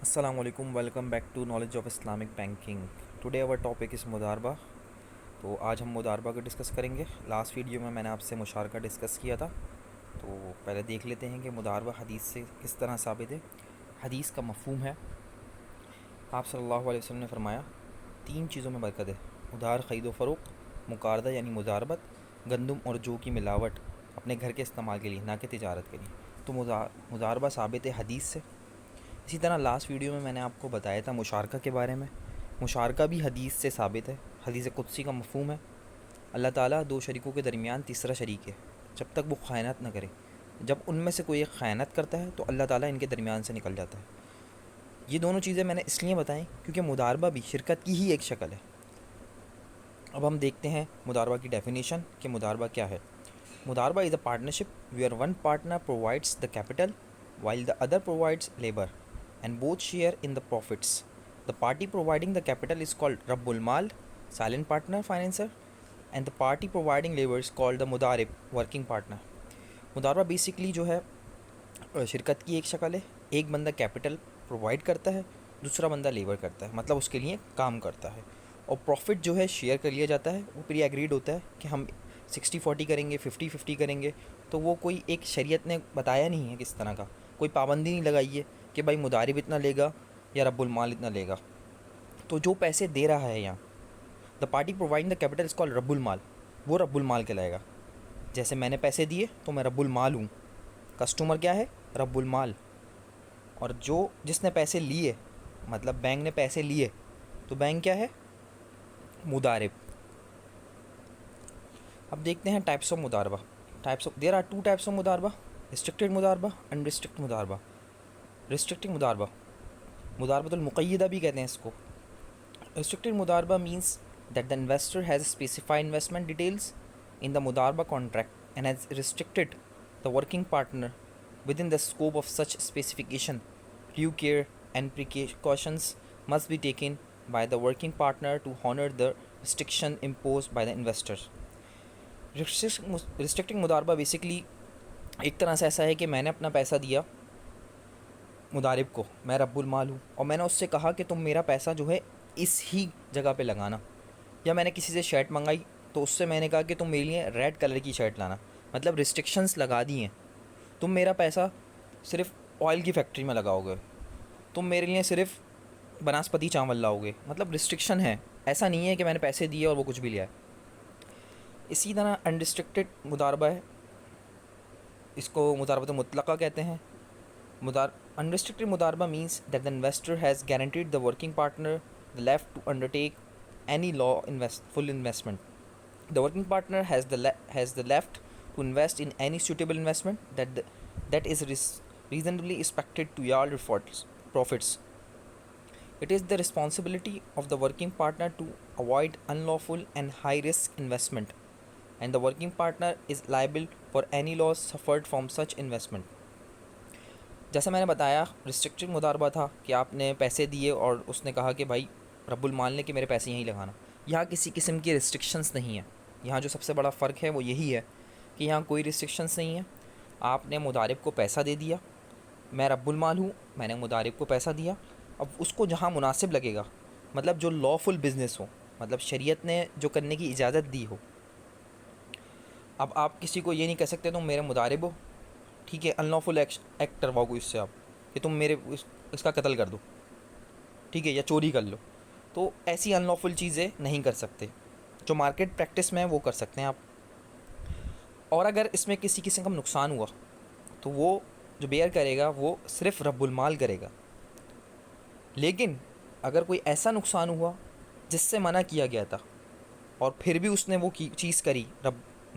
Assalamu alaikum, welcome back to Knowledge of Islamic Banking. Today our topic is मुदारबा। तो आज हम मुदारबा को discuss करेंगे। लास्ट वीडियो में मैंने आपसे मुशारका डिस्कस किया था, तो पहले देख लेते हैं कि मुदारबा हदीस से किस तरह साबित है। हदीस का मफ़हूम है, आप सल्लल्लाहु अलैहि वसल्लम ने फरमाया तीन चीज़ों में बरकत है: उधार ख़रीदो फ़रोख्त, मुकारदा यानी मुजारबत, गंदम और जौ की मिलावट अपने घर के इस्तेमाल के लिए, ना कि तिजारत के लिए। तो मुदारबा साबित है हदीस से। इसी तरह लास्ट वीडियो में मैंने आपको बताया था मुशारका के बारे में। मुशारका भी हदीस से साबित है। हदीस कुदसी का मफ़हूम है, अल्लाह ताला दो शरीकों के दरमियान तीसरा शरीक है जब तक वो ख़यानत न करे। जब उनमें से कोई एक ख़यानत करता है तो अल्लाह ताला इनके दरमियान से निकल जाता है। ये दोनों चीज़ें मैंने इसलिए बताई क्योंकि मुदारबा भी शिरकत की ही एक शक्ल है। अब हम देखते हैं मुदारबा की डेफिनेशन कि मुदारबा क्या है। मुदारबा is a partnership where one partner provides the capital while the other provides labor and both share in the profits. The party providing the capital is called Rabbul Mal, silent partner financer, and the party providing labor is called the Mudarib, working partner. मुदारबा basically जो है शिरकत की एक शक्ल है। एक बंदा कैपिटल प्रोवाइड करता है, दूसरा बंदा लेबर करता है, मतलब उसके लिए काम करता है, और प्रॉफिट जो है शेयर कर लिया जाता है। वो प्री एग्रीड होता है कि हम 60-40 करेंगे, 50-50 करेंगे। तो वो कोई एक शरीयत ने बताया नहीं है किस तरह का, कोई पाबंदी नहीं लगाई है कि भाई मुदारिब इतना लेगा या रब्बुल माल इतना लेगा। तो जो पैसे दे रहा है यहाँ, the party providing the capital is called रब्बुल माल, वो रब्बुल माल कहलाएगा। जैसे मैंने पैसे दिए तो मैं रब्बुल माल हूँ, कस्टमर क्या है? रब्बुल माल। और जो जिसने पैसे लिए, मतलब बैंक ने पैसे लिए, तो बैंक क्या है? मुदारिब। अब देखते हैं टाइप्स ऑफ मुदारबा। There are two types of मुदारबा: रिस्ट्रिक्टेड मुदारबा, अनरिस्ट्रिक्टेड मुदारबा। रिस्ट्रिक्टेड मुदारबा, मुदारबतुल मुक़य्यदा भी कहते हैं इसको। रिस्ट्रिक्टेड मुदारबा means that the investor has specified investment details in the मुदारबा contract and has restricted the working partner within the scope of such specification. Due care and precautions must be taken by the working partner to honor the restriction imposed by the investor. Restricting मुदारबा basically एक तरह से ऐसा है कि मैंने अपना पैसा दिया मुदारिब को, मैं रब्बुल माल हूँ, और मैंने उससे कहा कि तुम मेरा पैसा जो है इस ही जगह पे लगाना। या मैंने किसी से शर्ट मंगाई तो उससे मैंने कहा कि तुम मेरे लिए रेड कलर की शर्ट लाना, मतलब रिस्ट्रिक्शंस लगा दी हैं। तुम मेरा पैसा सिर्फ ऑयल की फैक्ट्री में लगाओगे, तुम मेरे लिए सिर्फ बनास्पति चावल लाओगे, मतलब रिस्ट्रिक्शन है। ऐसा नहीं है कि मैंने पैसे दिए और वो कुछ भी लिया है। इसी तरह अनरिस्ट्रिक्टेड मुदारबा है, इसको मुदारबत मुतलका कहते हैं। अनरिस्ट्रिक्टेड मुदारबा means that the investor has guaranteed the working partner the left to undertake any law full investment. The working partner has the left to invest in any suitable investment that is reasonably expected to yield profits. It is the responsibility of the working partner to avoid unlawful and high risk investment, and the working partner is liable for any loss suffered from such investment. जैसा मैंने बताया, restricted मुदारबा था कि आपने पैसे दिए और उसने कहा कि भाई रब्बुल माल ने कि मेरे पैसे यहीं लगाना। यहाँ किसी किस्म की रिस्ट्रिक्शंस नहीं है। यहाँ जो सबसे बड़ा फ़र्क है वो यही है कि यहाँ कोई रिस्ट्रिक्शंस नहीं है। आपने मुदारिब को पैसा दे दिया, मैं रब्बुल माल हूँ, मैंने मुदारिब को पैसा दिया। अब उसको जहाँ मुनासिब लगेगा, मतलब जो लॉफुल बिज़नेस हो, मतलब शरीयत ने जो करने की इजाज़त दी हो। अब आप किसी को ये नहीं कह सकते तुम मेरे मुदारिब हो, ठीक है, अनलॉफुल एक्ट करवाओ इससे आप कि तुम मेरे इसका कत्ल कर दो, ठीक है, या चोरी कर लो। तो ऐसी अनलॉफुल चीज़ें नहीं कर सकते। जो मार्केट प्रैक्टिस में है वो कर सकते हैं आप। और अगर इसमें किसी किस्म का नुकसान हुआ तो वो जो बेयर करेगा वो सिर्फ रब्बुल माल करेगा। लेकिन अगर कोई ऐसा नुकसान हुआ जिससे मना किया गया था और फिर भी उसने वो चीज़ करी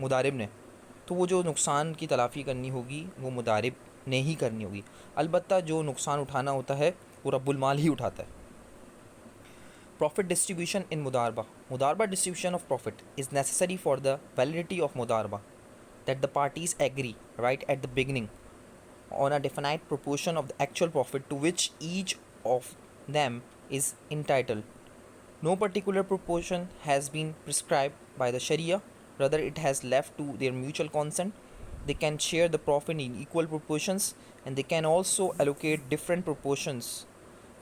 मुदारिब ने, तो वो जो नुकसान की तलाफ़ी करनी होगी वो मुदारिब ने ही करनी होगी। अलबत्ता जो नुकसान उठाना होता है वो रब्बुल माल ही उठाता है। Profit distribution in Mudarba. Mudarba distribution of profit is necessary for the validity of Mudarba, that the parties agree right at the beginning on a definite proportion of the actual profit to which each of them is entitled. No particular proportion has been prescribed by the Sharia, rather it has left to their mutual consent. They can share the profit in equal proportions, and they can also allocate different proportions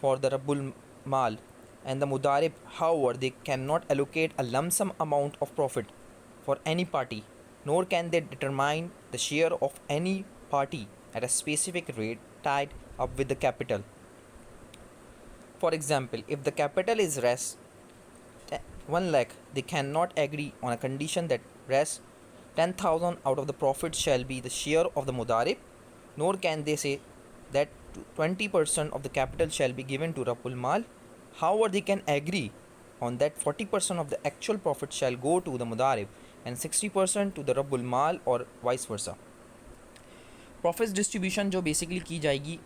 for the Rabbul Mal and the Mudarib. However, they cannot allocate a lump sum amount of profit for any party, nor can they determine the share of any party at a specific rate tied up with the capital. For example, if the capital is Rs 1 lakh, they cannot agree on a condition that Rs 10,000 out of the profit shall be the share of the Mudarib, nor can they say that 20% of the capital shall be given to Rabbul Mal. However, they can agree on that 40% of the actual profit shall go to the Mudarib and 60% to the Rabbul Mal or vice versa. Profit distribution जो basically की जाएगी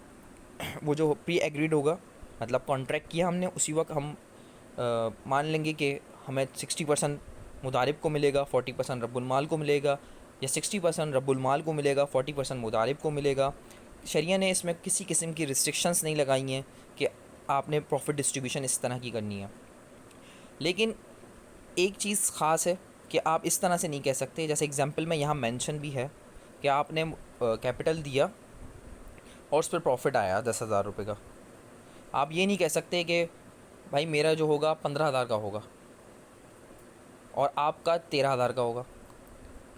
वो जो pre agreed होगा, मतलब contract किया हमने, उसी वक्त हम मान लेंगे कि हमें 60% मुदारिब को मिलेगा, 40% रब्बुल माल को मिलेगा, या 60% रब्बुल माल को मिलेगा, 40% मुदारिब को मिलेगा। शरिया ने इसमें किसी किस्म की रिस्ट्रिक्शंस नहीं लगाई हैं कि आपने प्रॉफिट डिस्ट्रीब्यूशन इस तरह की करनी है। लेकिन एक चीज़ ख़ास है कि आप इस तरह से नहीं कह सकते, जैसे एग्जांपल में यहाँ मेंशन भी है कि आपने कैपिटल दिया और उस पर प्रॉफिट आया 10,000 रुपये का। आप ये नहीं कह सकते कि भाई मेरा जो होगा 15,000 का होगा और आपका 13,000 का होगा,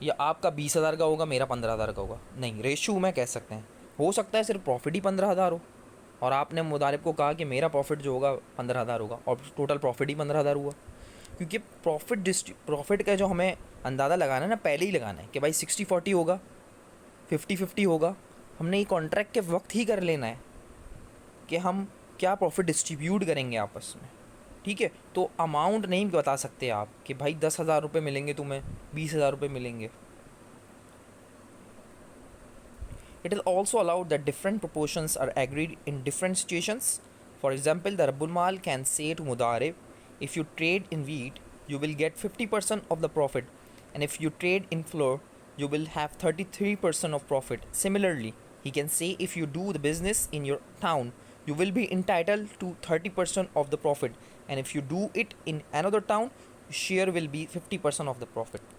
या आपका 20,000 का होगा, मेरा 15,000 का होगा। नहीं, रेशो में कह सकते हैं। हो सकता है सिर्फ प्रॉफिट ही 15,000 हो और आपने मुदारिब को कहा कि मेरा प्रॉफिट जो होगा 15,000 होगा और टोटल प्रॉफिट ही 15,000 हुआ। क्योंकि प्रॉफिट का जो हमें अंदाज़ा लगाना है ना, पहले ही लगाना है कि भाई 60-40 होगा, 50-50 होगा। हमने ये कॉन्ट्रैक्ट के वक्त ही कर लेना है कि हम क्या प्रॉफिट डिस्ट्रीब्यूट करेंगे आपस में, ठीक है। तो अमाउंट नहीं बता सकते आप कि भाई 10,000 रुपये मिलेंगे तुम्हें, 20,000 रुपये मिलेंगे। It is also allowed that different proportions are agreed in different situations. For example, the Rabbul Mal can say to Mudarib, if you trade in wheat, you will get 50% of the profit, and if you trade in flour, you will have 33% of profit. Similarly, he can say if you do the business in your town, you will be entitled to 30% of the profit, and if you do it in another town, share will be 50% of the profit.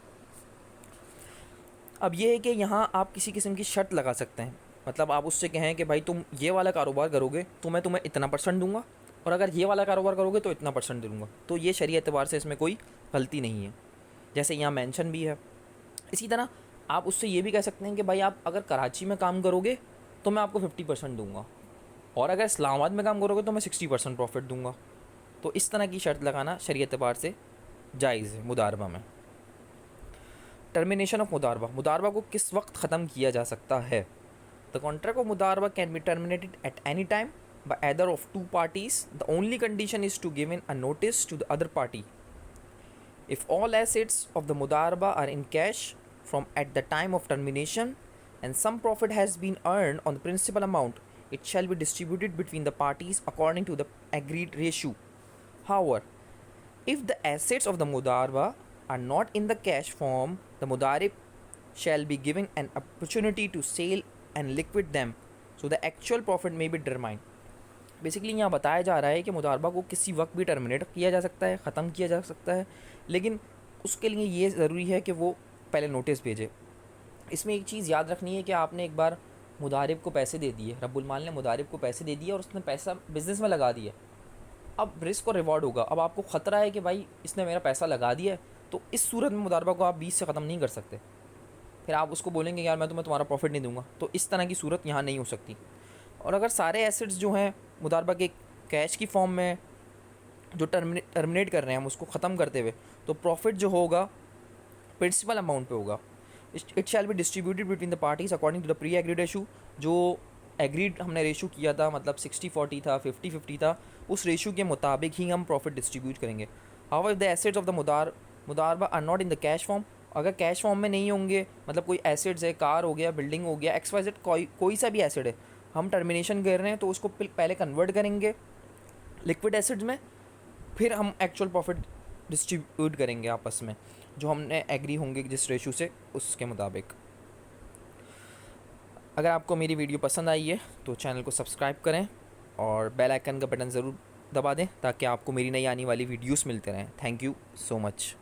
अब ये है कि यहाँ आप किसी किस्म की शर्त लगा सकते हैं, मतलब आप उससे कहें कि भाई तुम ये वाला कारोबार करोगे तो मैं तुम्हें इतना % दूंगा, और अगर ये वाला कारोबार करोगे तो इतना % दूंगा। तो ये शरीय एतबार से इसमें कोई गलती नहीं है, जैसे यहाँ मेंशन भी है। इसी तरह आप उससे ये भी कह सकते हैं कि भाई आप अगर कराची में काम करोगे तो मैं आपको 50% दूंगा, और अगर इस्लामाबाद में काम करोगे तो मैं 60% प्रॉफिट दूंगा। तो इस तरह की शर्त लगाना शरीय एतबार से जायज़ है मुदारबा में। टर्मिनेशन ऑफ मुदारबा को किस वक्त ख़त्म किया जा सकता है? द कॉन्ट्रैक्ट ऑफ मुदारबा can be terminated at any time by either of two parties. The only condition is to give a notice to the other party. If all assets of the mudaraba are in cash from at the time of termination and some profit has been earned on the principal amount, it shall be distributed between the parties according to the agreed ratio. However, if the assets of the mudaraba are not in the cash form, the mudarib shall be given an opportunity to sell and liquidate them, so the actual profit may be determined. Basically यहाँ बताया जा रहा है कि मुदारबा को किसी वक्त भी टर्मिनेट किया जा सकता है, ख़त्म किया जा सकता है, लेकिन उसके लिए ये ज़रूरी है कि वो पहले नोटिस भेजे। इसमें एक चीज़ याद रखनी है कि आपने एक बार मुदारिब को पैसे दे दिए, रब्बुल माल ने मुदारिब को पैसे दे दिए और उसने पैसा बिज़नेस में लगा दिया। अब रिस्क और रिवॉर्ड होगा। अब आपको ख़तरा है कि भाई इसने मेरा पैसा लगा दिया है, तो इस सूरत में मुदारबा को आप 20 से ख़त्म नहीं कर सकते। फिर आप उसको बोलेंगे यार मैं तुम्हारा प्रॉफिट नहीं दूंगा, तो इस तरह की सूरत यहाँ नहीं हो सकती। और अगर सारे एसेट्स जो हैं मुदारबा के कैश की फॉर्म में जो टर्मिनेट कर रहे हैं हम उसको ख़त्म करते हुए, तो प्रॉफिट जो होगा प्रिंसिपल अमाउंट पे होगा। It shall be distributed between the parties according to the pre agreed ratio. जो एग्रीड हमने रेशो किया था, मतलब 60-40 था, 50-50 था, उस रेशो के मुताबिक ही हम प्रॉफिट डिस्ट्रीब्यूट करेंगे। However the assets of the मुदारबा are not in the cash form, अगर कैश फॉर्म में नहीं होंगे, मतलब कोई एसेट्स है, कार हो गया, बिल्डिंग हो गया, XYZ कोई सा भी एसेट है, हम टर्मिनेशन कर रहे हैं तो उसको पहले कन्वर्ट करेंगे लिक्विड एसिड्स में, फिर हम एक्चुअल प्रॉफिट डिस्ट्रीब्यूट करेंगे आपस में, जो हमने एग्री होंगे जिस रेशो से उसके मुताबिक। अगर आपको मेरी वीडियो पसंद आई है तो चैनल को सब्सक्राइब करें और बेल आइकन का बटन ज़रूर दबा दें ताकि आपको मेरी नई आने वाली वीडियोस मिलते रहें। Thank you so much.